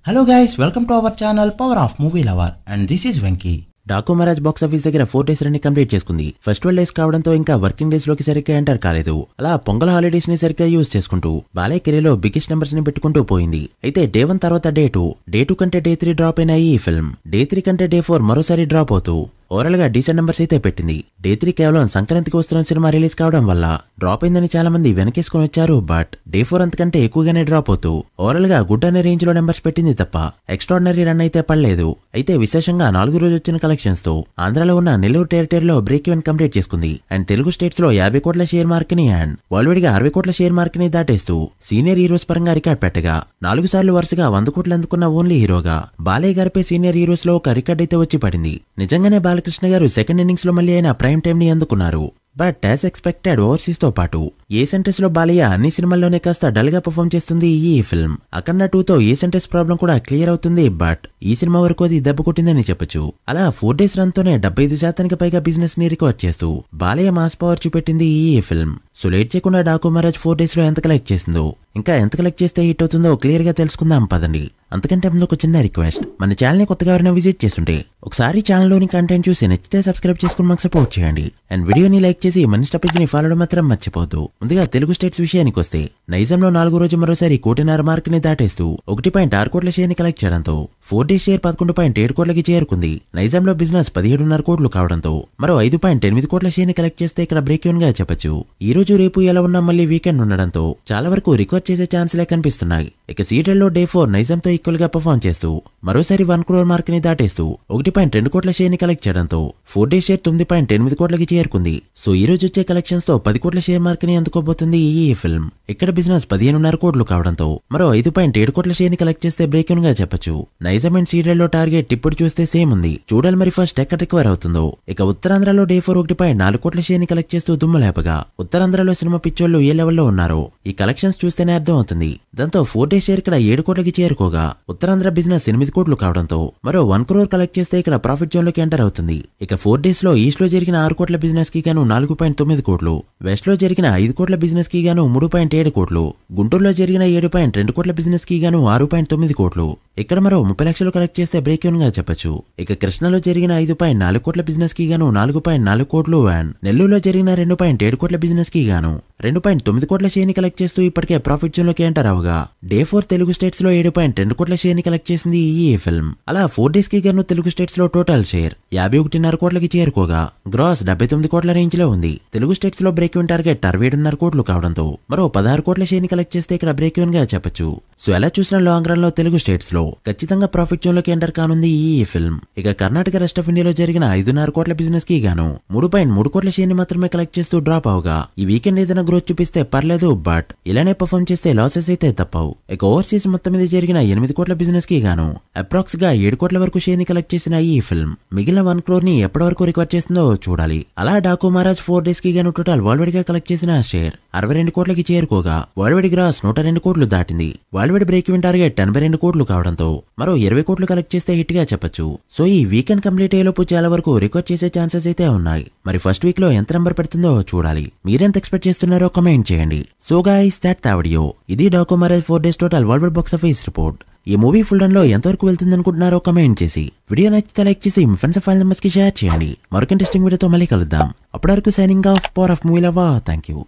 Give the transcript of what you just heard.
Hello guys, welcome to our channel Power of Movie Lover and this is Venky. Daaku Maharaj box office దగ్గర 4 days run complete చేసుకుంది. First 12 days కావడంతో ఇంకా working days లోకి సరిగ్గా enter కాలేదు. అలా పొంగల్ హాలిడేస్ ని సరిగ్గా యూజ్ చేసుకుంటూ బాలయ్య కెరీర్ లో బిగ్గెస్ట్ నెంబర్స్ ని పెట్టుకుంటూ పోయింది. అయితే డే 1 తర్వాత డే 2 కంటే డే 3 డ్రాప్ అయిన ఈ ఫిల్మ్ డే 3 కంటే డే 4 మరోసారి డ్రాప్ అవుతూ ఓవరాల్ గా డీసెంట్ నెంబర్స్ అయితే పెట్టింది. డే 3 కేవలం సంక్రాంతికి వస్తున్న సినిమా రిలీజ్ కావడం వల్ల డ్రాప్ అయిందని చాలా మంది వెనకేసుకుని వచ్చారు. బట్ డే 4 అంతకంటే ఎక్కువగానే డ్రాప్ అవుతూ ఓవరాల్ గా గుడ్ అనే రేంజ్ లో నెంబర్స్ పెట్టింది తప్ప ఎక్స్ట్రాడినరీ రన్ అయితే పడలేదు. అయితే విశేషంగా 4 రోజు వచ్చిన కలెక్షన్స్ తో ఆంధ్రాలో ఉన్న నెల్లూరు టెరిటరీలో బ్రేక్ ఈవెన్ కంప్లీట్ చేసుకుంది. అండ్ తెలుగు స్టేట్స్ లో 50 కోట్ల షేర్ మార్క్ ని అండ్ వరల్డ్ గా 60 కోట్ల షేర్ మార్క్ ని దాటేస్తూ సీనియర్ హీరోస్ పరంగా రికార్డ్ పెట్టగా 4 సార్లు వరుసగా 100 కోట్లు అందుకున్న ఓన్లీ హీరోగా బాలయ్య గారిపై సీనియర్ హీరోస్ లో ఒక రికార్డ్ అయితే వచ్చి పడింది. నిజంగానే బాలకృష్ణ గారు సెకండ్ ఇన్నింగ్స్ లో మళ్ళీ అయిన ప్రైమ్ టైం ని అందుకున్నారు. బట్ యాజ్ ఎక్స్పెక్టెడ్ ఓవర్సీస్ తో పాటు ఏ సెంటెన్స్ లో బాలయ్య అన్ని సినిమాల్లోనే కాస్త డల్ గా పర్ఫార్మ్ చేస్తుంది ఈ ఫిల్మ్. అఖండ 2 తో ఏ సెంటెన్స్ ప్రాబ్లం కూడా క్లియర్ అవుతుంది. బట్ ఈ సినిమా వరకు అది దెబ్బ కొట్టిందని చెప్పొచ్చు. అలా 4 days రన్ తోనే 75% పైగా బిజినెస్ ని రికవర్ చేస్తూ బాలయ్య మాస్ పవర్ చూపెట్టింది ఈ ఫిల్మ్. సో లేట్ చేయకుండా డాకు మహారాజ్ 4 days లో ఎంత కలెక్ట్ చేసిందో ఇంకా ఎంత కలెక్ట్ చేస్తే హిట్ అవుతుందో క్లియర్ గా తెలుసుకుందాం పదండి. అంతకంటే ముందు ఒక చిన్న రిక్వెస్ట్, మన ఛానల్ ని కొత్తగా ఎవరైనా విజిట్ చేస్తుంటే ఒకసారి ఛానల్ లోని కంటెంట్ చూసి నచ్చితే సబ్స్క్రైబ్ చేసుకుని మాకు సపోర్ట్ చేయండి. అండ్ వీడియోని లైక్ చేసి మన స్టపేజ్ ని ఫాలో మాత్రం మర్చిపోవద్దు. ముందుగా తెలుగు స్టేట్స్ విషయానికి వస్తే నైజాంలో 4 రోజు మరోసారి 1.5 కోటి మార్క్ ని దాటేస్తూ 1.6 కోట్ల షేర్ ని కలెక్ట్ చేయడంతో 4 days షేర్ 11.7 కోట్లకి చేరుకుంది. నైజాంలో బిజినెస్ 17.5 కోట్లు కావడంతో మరో 5.8 కోట్ల షేర్ ని కలెక్ట్ చేస్తే ఇక్కడ బ్రేక్ ఈవెన్ గా చెప్పొచ్చు. ఈ రోజు రేపు ఎలా ఉన్నా మళ్ళీ వీకెండ్ ఉండడంతో చాలా వరకు రికవర్ చేసే ఛాన్స్లే కనిపిస్తున్నాయి. ఇక సీరియల్ లో డే 4 నైజాం తో ఈక్వల్ గా పర్ఫార్మ్ చేస్తూ మరోసారి 1 crore మార్క్ ని దాటేస్తూ 1.2 కోట్ల షేర్ ని కలెక్ట్ చేయడంతో 4 days షేర్ 9.8 కోట్లకి చేరుకుంది. సో ఈ రోజు వచ్చే కలెక్షన్స్ తో 10 కోట్ల షేర్ మార్క్ ని అందుకోబోతుంది ఈ ఫిల్మ్. ఇక్కడ బిజినెస్ 15.5 కోట్లు కావడంతో మరో 5.7 కోట్ల షేర్ ని కలెక్ట్ చేస్తే బ్రేక్ ఈవెన్ గా చెప్పొచ్చు. నైజాం అండ్ సీరియల్ లో టార్గెట్ ఇప్పుడు చూస్తే సేమ్ ఉంది. చూడాలి మరి ఫస్ట్ ఎక్కడ రికవర్ అవుతుందో. ఇక ఉత్తరాంధ్రలో డే 4 1.4 కోట్ల షేర్ ని కలెక్ట్ చేస్తూ దుమ్ము లేపగా ఉత్తరాంధ్రలో సినిమా పిచ్చోళ్ళు ఏ లెవెల్లో ఉన్నారో ఈ కలెక్షన్స్ చూస్తేనే అర్థం అవుతుంది. దాంతో 4 days షేర్ ఇక్కడ 7 కోట్లకి చేరుకోగా ఉత్తరాంధ్ర బిజినెస్ 8 కోట్లు కావడంతో మరో 1 crore కలెక్ట్ చేస్తే ఇక్కడ ప్రాఫిట్ జోన్ లోకి ఎంటర్ అవుతుంది. ఇక 4 days లో ఈస్ట్ లో జరిగిన 6 కోట్ల బిజినెస్ కి గాను 4.9 కోట్లు, వెస్ట్ లో జరిగిన 5 కోట్ల బిజినెస్ కి గాను 3.7 కోట్లు, గుంటూరులో జరిగిన 7.2 కోట్ల బిజినెస్ కి గాను 6.9 కోట్లు. ఇక్కడ మరో 30 లక్షలు కలెక్ట్ చేస్తే బ్రేక్ ఈవెన్ గా చెప్పొచ్చు. ఇక కృష్ణలో జరిగిన 5.4 కోట్ల బిజినెస్ కి గాను 4.4 కోట్లు అండ్ నెల్లూరులో జరిగిన 2.7 కోట్ల బిజినెస్ కి గాను 2.9 కోట్ల షేర్ ని కలెక్ట్ చేస్తూ ఇప్పటికే ప్రాఫిట్ జోన్ లోకి ఎంటర్ అవగా డే 4 తెలుగు స్టేట్స్ లో 7.2 కోట్ల షేర్ ని కలెక్ట్ చేసింది ఈ ఫిల్మ్. అలా 4 days కి గాను తెలుగు స్టేట్స్ లో టోటల్ షేర్ 51.5 కోట్లకి చేరుకోగా గ్రాస్ 79 కోట్ల రేంజ్ లో ఉంది. తెలుగు స్టేట్స్ లో బ్రేక్ ఈవెన్ టార్గెట్ 67.5 కోట్లు కావడంతో మరో 16 కోట్ల షేర్ ని కలెక్ట్ చేస్తే ఇక్కడ బ్రేక్ ఈవెన్ గా చెప్పొచ్చు. సో ఎలా చూసినా లాంగ్ రన్ లో తెలుగు స్టేట్స్ లో ఖచ్చితంగా ప్రాఫిట్ జోన్ లోకి ఎంటర్ కానుంది ఈ ఫిల్మ్. ఇక కర్ణాటక రెస్ట్ ఆఫ్ ఇండియాలో జరిగిన 5.5 కోట్ల బిజినెస్ కి గాను 3.3 కోట్ల షేర్ ని మాత్రమే కలెక్ట్ చేస్తూ డ్రాప్ అవగా ఈ వీకెండ్ ఏదైనా గ్రోత్ చూపిస్తే పర్లేదు. బట్ ఇలానే పర్ఫార్మ్ చేస్తే లాసెస్ అయితే తప్పవు. ఇక ఓవర్సీస్ మొత్తం మీద జరిగిన 8 కోట్ల బిజినెస్ కి గాను అప్రాక్స్ గా 7 కోట్ల వరకు షేర్ ని కలెక్ట్ చేసిన ఈ ఫిల్మ్ మిగిలిన 1 crore ని ఎప్పటి వరకు రికవర్ చేస్తుందో చూడాలి. అలా డాకు మహారాజ్ 4 days కి గాను టోటల్ వరల్డ్ గా కలెక్ట్ చేసిన షేర్ 62 కోట్లకి చేరుకోగా వరల్డ్ గ్రాస్ 102 కోట్లు దాటింది. వరల్డ్ బ్రేక్ ఈవెన్ టార్గెట్ 82 కోట్లు కావడంతో మరో 20 కోట్లు కలెక్ట్ చేస్తే హిట్ గా చెప్పొచ్చు. సో ఈ వీకెండ్ కంప్లీట్ అయ్యేలోపు చాలా వరకు రికవర్ చేసే ఛాన్సెస్ అయితే ఉన్నాయి. మరి ఫస్ట్ వీక్ లో ఎంత నెంబర్ పెడుతుందో చూడాలి. మీరెంత ఎక్స్పెక్ట్ చేస్తున్నారో కమెంట్ చేయండి. So guys that the video. ఇది Daaku Maharaj 4 days total world box office report. ఈ మూవీ ఫుల్ రన్ లో ఎంతవరకు వెళ్తుంది అనుకుంటున్నారో కమెంట్ చేసి వీడియో నచ్చితే లైక్ చేసి మీ ఫ్రెండ్స్ ఫైల్ మెంబర్స్ కి షేర్ చేయండి. మరొక ఇంట్రెస్టింగ్ వీడియోతో మళ్ళీ కలుద్దాం. అప్పటి వరకు signing off power of movie lover. Thank you.